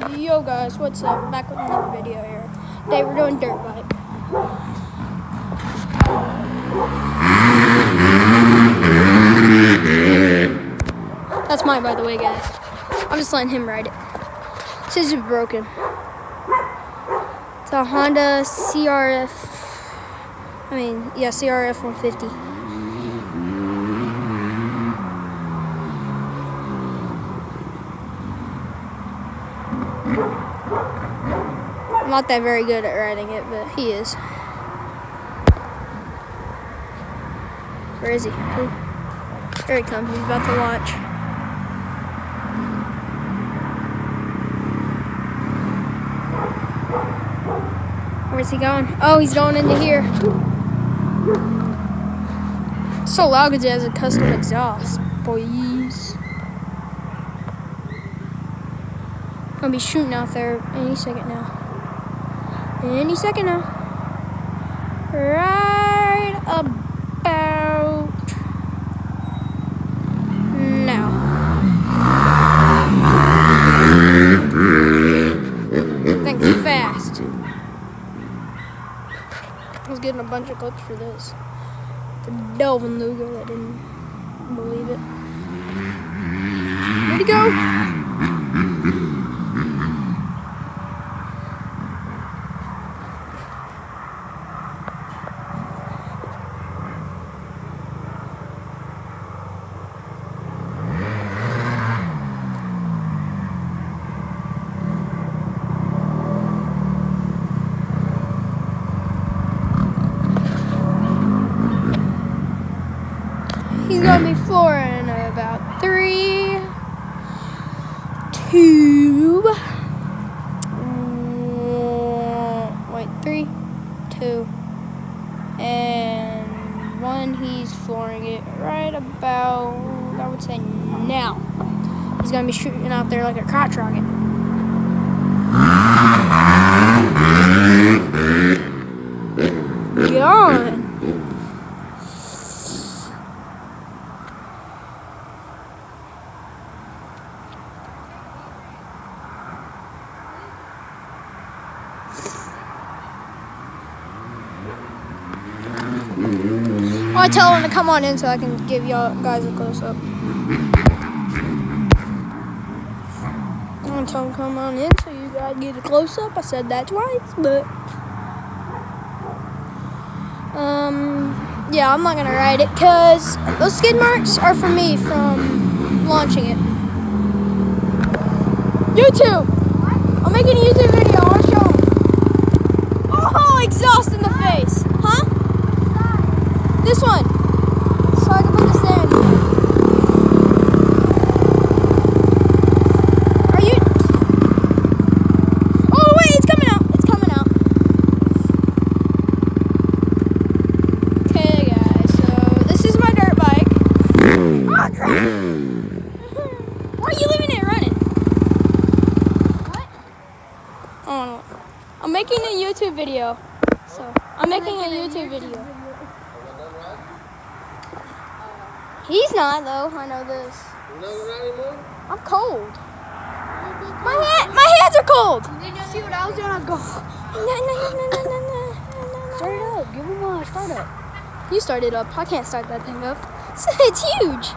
Yo guys, what's up? Back with another video here. Today we're doing dirt bike. That's mine, by the way, guys. I'm just letting him ride it. This is broken. It's a Honda CRF 150. I'm not that very good at riding it, but he is. Where is he? There he comes. He's about to launch. Where's he going? Oh, he's going into here. It's so loud because it has a custom exhaust, boys. Gonna be shooting out there any second now. Any second now. Right about now. Thing's fast. I was getting a bunch of clips for this. For Delvin Luger that didn't believe it. Where'd he go? He's gonna be flooring in about 3, 2, 2, and 1. He's flooring it right about, I would say now. He's gonna be shooting out there like a crotch rocket. Gone. I tell him to come on in so I can give y'all guys a close-up. I'm gonna tell him to come on in so you guys get a close-up. I said that twice, but yeah, I'm not gonna ride it because those skid marks are for me from launching it. YouTube! I'm making a YouTube video. I want to show them. Oh, exhaust in the face. Huh? This one, so I can put the stand. Are you? Oh wait, it's coming out. It's coming out. Okay, guys. So this is my dirt bike. Oh crap! Why are you leaving it running? What? Oh no. I'm making a YouTube video. So I'm making a YouTube video. He's not though. I know this. You're not gonna ride anymore? I'm cold. My hands are cold. Did you see what I was doing? I was going. No. Start it up. Give him a start up. You start it up. I can't start that thing up. It's huge.